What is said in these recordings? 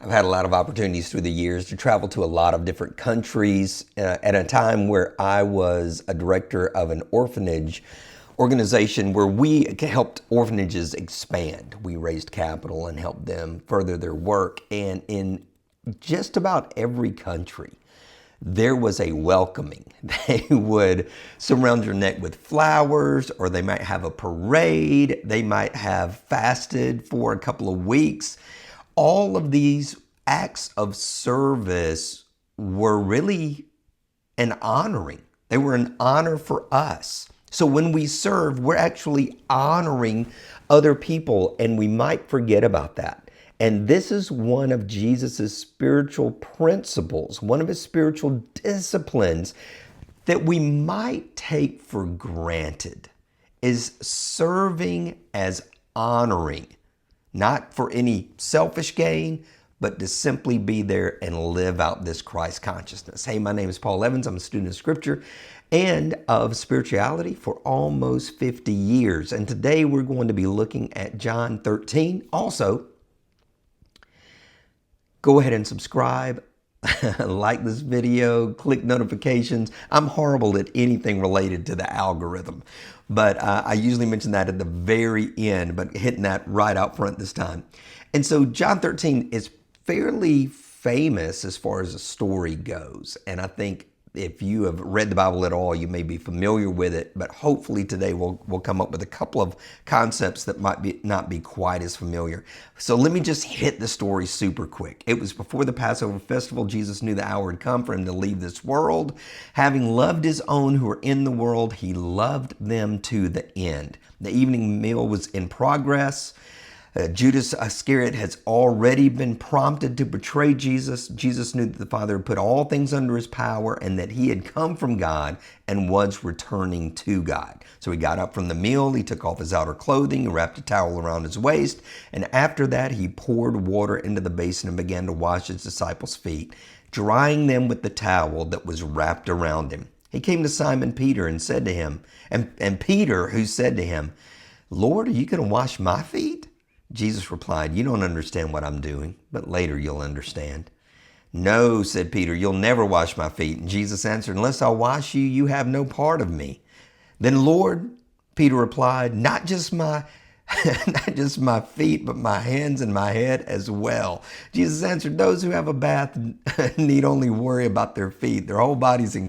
I've had a lot of opportunities through the years to travel to a lot of different countries at a time where I was a director of an orphanage organization where we helped orphanages expand. We raised capital and helped them further their work. And in just about every country, there was a welcoming. They would surround your neck with flowers, or they might have a parade. They might have fasted for a couple of weeks. All of these acts of service were really an honoring. They were an honor for us. So when we serve, we're actually honoring other people, and we might forget about that. And this is one of Jesus's spiritual principles, one of his spiritual disciplines that we might take for granted is serving as honoring, not for any selfish gain, but to simply be there and live out this Christ consciousness. Hey, my name is Paul Evans. I'm a student of Scripture and of spirituality for almost 50 years. And today we're going to be looking at John 13. Also, go ahead and subscribe, like this video, click notifications. I'm horrible at anything related to the algorithm, but I usually mention that at the very end, but hitting that right out front this time. And so John 13 is fairly famous as far as the story goes. And I think if you have read the Bible at all, you may be familiar with it, but hopefully today we'll come up with a couple of concepts that might not be quite as familiar. So let me just hit the story super quick. It was before the Passover festival. Jesus knew the hour had come for him to leave this world. Having loved his own who were in the world, he loved them to the end. The evening meal was in progress. Judas Iscariot has already been prompted to betray Jesus. Jesus knew that the Father had put all things under his power and that he had come from God and was returning to God. So he got up from the meal, he took off his outer clothing, he wrapped a towel around his waist, and after that he poured water into the basin and began to wash his disciples' feet, drying them with the towel that was wrapped around him. He came to Simon Peter and said to him, and Peter who said to him, "Lord, are you going to wash my feet?" Jesus replied, "You don't understand what I'm doing, but later you'll understand." "No," said Peter, "you'll never wash my feet." And Jesus answered, "Unless I wash you, you have no part of me." "Then Lord," Peter replied, not just my feet, but my hands and my head as well." Jesus answered, "Those who have a bath need only worry about their feet. Their whole body's is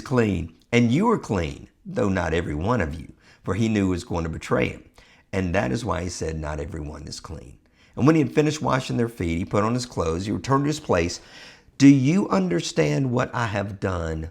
clean. And you are clean, though not every one of you." For he knew he was going to betray him. And that is why he said, "Not everyone is clean." And when he had finished washing their feet, he put on his clothes, he returned to his place. "Do you understand what I have done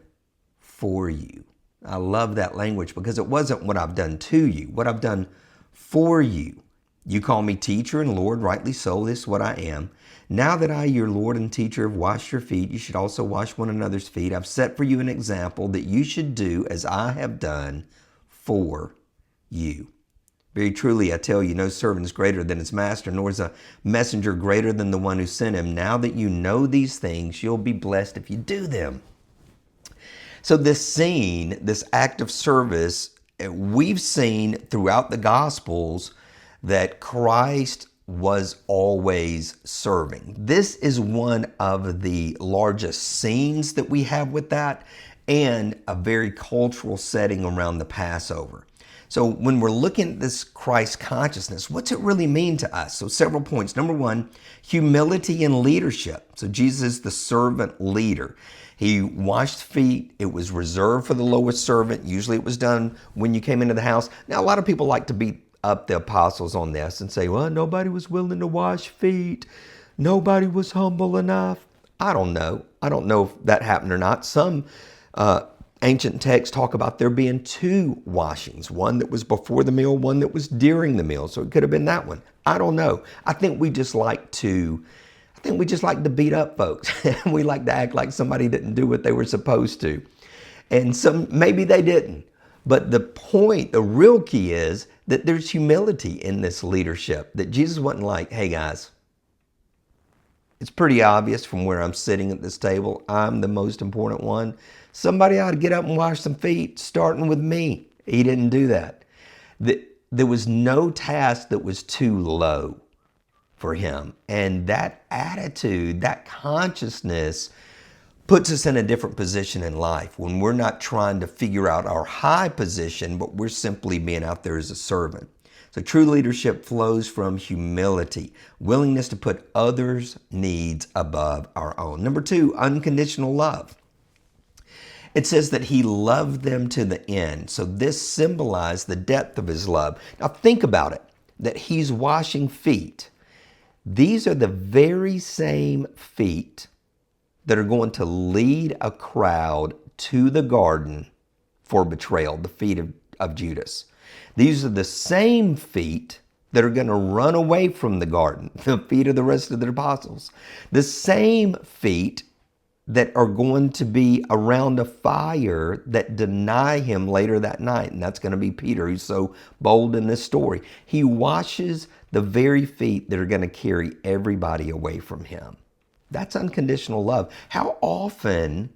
for you?" I love that language because it wasn't what I've done to you, what I've done for you. "You call me teacher and Lord, rightly so, this is what I am. Now that I, your Lord and teacher, have washed your feet, you should also wash one another's feet. I've set for you an example that you should do as I have done for you. Very truly, I tell you, no servant is greater than his master, nor is a messenger greater than the one who sent him. Now that you know these things, you'll be blessed if you do them." So this scene, this act of service, we've seen throughout the Gospels that Christ was always serving. This is one of the largest scenes that we have with that, and a very cultural setting around the Passover. So when we're looking at this Christ consciousness, what's it really mean to us? So several points. Number one, humility and leadership. So Jesus is the servant leader. He washed feet. It was reserved for the lowest servant. Usually it was done when you came into the house. Now, a lot of people like to beat up the apostles on this and say, well, nobody was willing to wash feet. Nobody was humble enough. I don't know. I don't know if that happened or not. Some ancient texts talk about there being two washings, one that was before the meal, one that was during the meal. So it could have been that one. I don't know. I think we just like to beat up folks. We like to act like somebody didn't do what they were supposed to. And maybe they didn't. But the point, the real key is that there's humility in this leadership, that Jesus wasn't like, "Hey guys, it's pretty obvious from where I'm sitting at this table, I'm the most important one. Somebody ought to get up and wash some feet, starting with me." He didn't do that. There was no task that was too low for him. And that attitude, that consciousness puts us in a different position in life when we're not trying to figure out our high position, but we're simply being out there as a servant. So true leadership flows from humility, willingness to put others' needs above our own. Number 2, unconditional love. It says that he loved them to the end. So this symbolized the depth of his love. Now think about it, that he's washing feet. These are the very same feet that are going to lead a crowd to the garden for betrayal, the feet of Judas. These are the same feet that are going to run away from the garden, the feet of the rest of the apostles. The same feet that are going to be around a fire that deny him later that night. And that's going to be Peter, who's so bold in this story. He washes the very feet that are going to carry everybody away from him. That's unconditional love. How often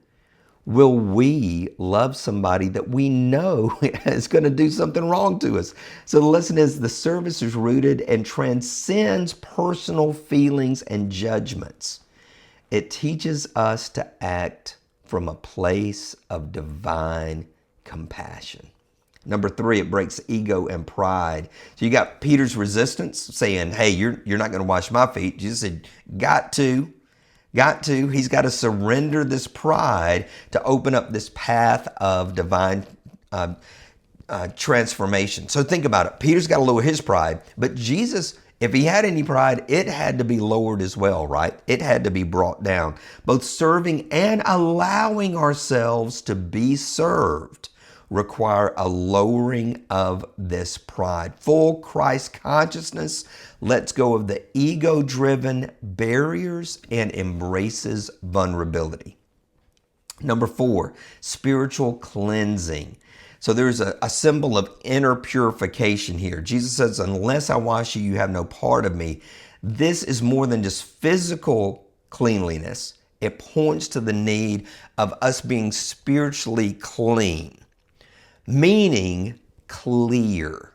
will we love somebody that we know is going to do something wrong to us? So the lesson is the service is rooted and transcends personal feelings and judgments. It teaches us to act from a place of divine compassion. Number 3, it breaks ego and pride. So you got Peter's resistance saying, hey, you're not going to wash my feet. Jesus said, got to. He's got to surrender this pride to open up this path of divine transformation. So think about it. Peter's got to lower his pride, but Jesus, if he had any pride, it had to be lowered as well, right? It had to be brought down. Both serving and allowing ourselves to be served require a lowering of this pride. Full Christ consciousness lets go of the ego-driven barriers and embraces vulnerability. Number 4, spiritual cleansing. So there's a symbol of inner purification here. Jesus says, unless I wash you, you have no part of me. This is more than just physical cleanliness. It points to the need of us being spiritually clean. Meaning clear,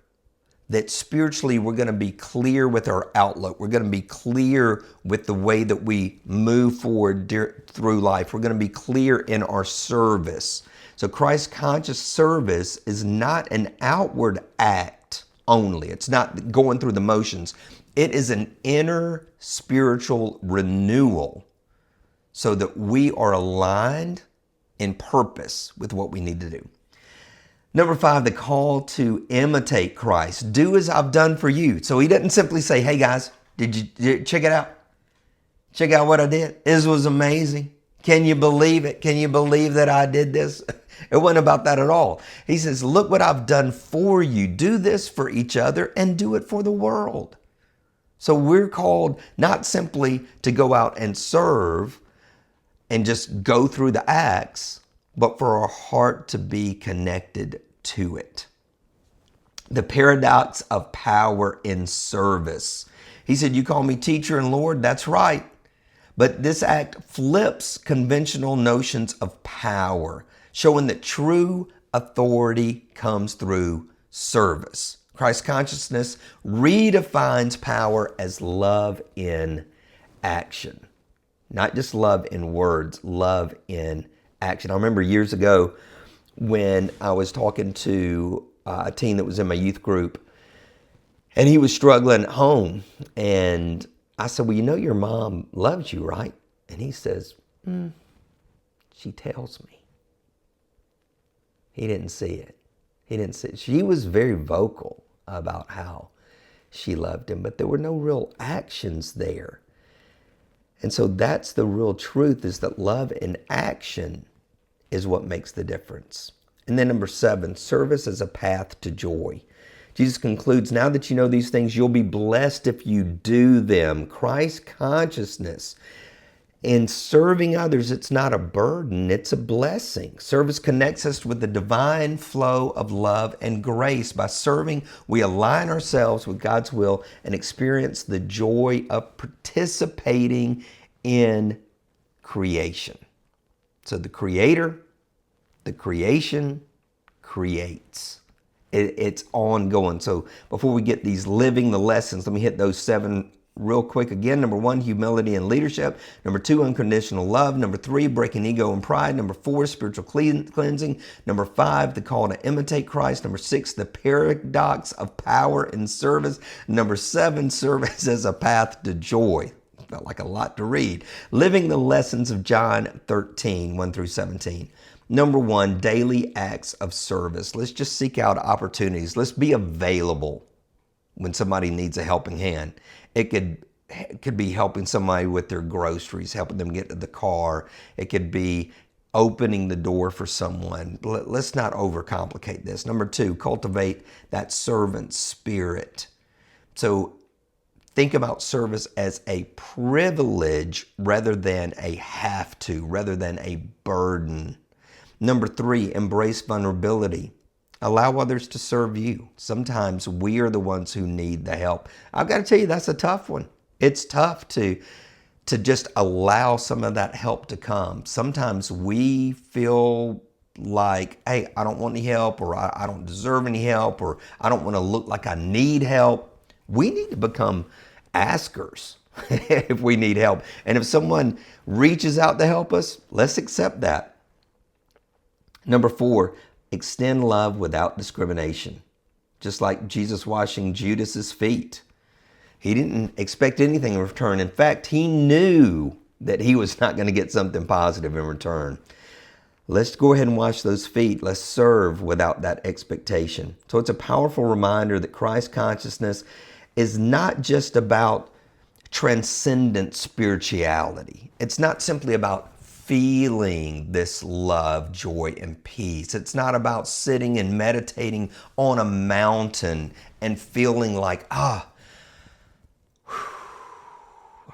that spiritually we're going to be clear with our outlook. We're going to be clear with the way that we move forward through life. We're going to be clear in our service. So Christ conscious service is not an outward act only. It's not going through the motions. It is an inner spiritual renewal so that we are aligned in purpose with what we need to do. Number 5, the call to imitate Christ. Do as I've done for you. So he doesn't simply say, hey guys, did you check it out? Check out what I did. This was amazing. Can you believe it? Can you believe that I did this? It wasn't about that at all. He says, look what I've done for you. Do this for each other and do it for the world. So we're called not simply to go out and serve and just go through the acts, but for our heart to be connected to it. The paradox of power in service. He said, you call me teacher and Lord? That's right. But this act flips conventional notions of power, showing that true authority comes through service. Christ consciousness redefines power as love in action. Not just love in words, love in action. I remember years ago when I was talking to a teen that was in my youth group, and he was struggling at home. And I said, well, you know your mom loves you, right? And he says, she tells me. He didn't see it. He didn't see it. She was very vocal about how she loved him, but there were no real actions there. And so that's the real truth, is that love in action is what makes the difference. And then number 7, service as a path to joy. Jesus concludes, now that you know these things, you'll be blessed if you do them. Christ consciousness. In serving others, it's not a burden, it's a blessing. Service connects us with the divine flow of love and grace. By serving, we align ourselves with God's will and experience the joy of participating in creation. So the Creator, the creation creates. It's ongoing. So before we get these living the lessons, let me hit those 7 real quick again. Number 1, humility and leadership. Number 2, unconditional love. Number 3, breaking ego and pride. Number 4, spiritual cleansing. Number 5, the call to imitate Christ. Number 6, the paradox of power and service. Number 7, service as a path to joy. Felt like a lot to read. Living the lessons of John 13, 1 through 17. Number 1, daily acts of service. Let's just seek out opportunities. Let's be available when somebody needs a helping hand. It could be helping somebody with their groceries, helping them get to the car. It could be opening the door for someone. Let's not overcomplicate this. Number 2, cultivate that servant spirit. So think about service as a privilege rather than a have to, rather than a burden. Number 3, embrace vulnerability. Allow others to serve you. Sometimes we are the ones who need the help. I've got to tell you, that's a tough one. It's tough to just allow some of that help to come. Sometimes we feel like, hey, I don't want any help, or I don't deserve any help, or I don't want to look like I need help. We need to become askers if we need help. And if someone reaches out to help us, let's accept that. Number 4, extend love without discrimination. Just like Jesus washing Judas's feet. He didn't expect anything in return. In fact, he knew that he was not going to get something positive in return. Let's go ahead and wash those feet. Let's serve without that expectation. So it's a powerful reminder that Christ consciousness is not just about transcendent spirituality. It's not simply about feeling this love, joy, and peace. It's not about sitting and meditating on a mountain and feeling like, I'm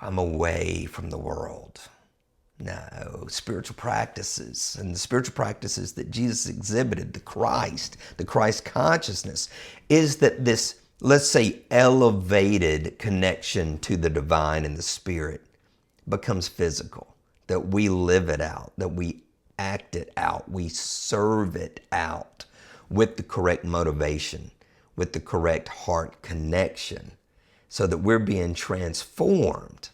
away from the world. No, spiritual practices, and the spiritual practices that Jesus exhibited, the Christ consciousness, is that this, let's say, elevated connection to the divine and the spirit becomes physical. That we live it out, that we act it out, we serve it out with the correct motivation, with the correct heart connection, so that we're being transformed,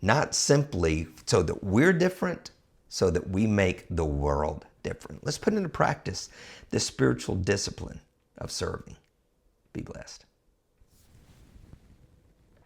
not simply so that we're different, so that we make the world different. Let's put into practice this spiritual discipline of serving. Be blessed.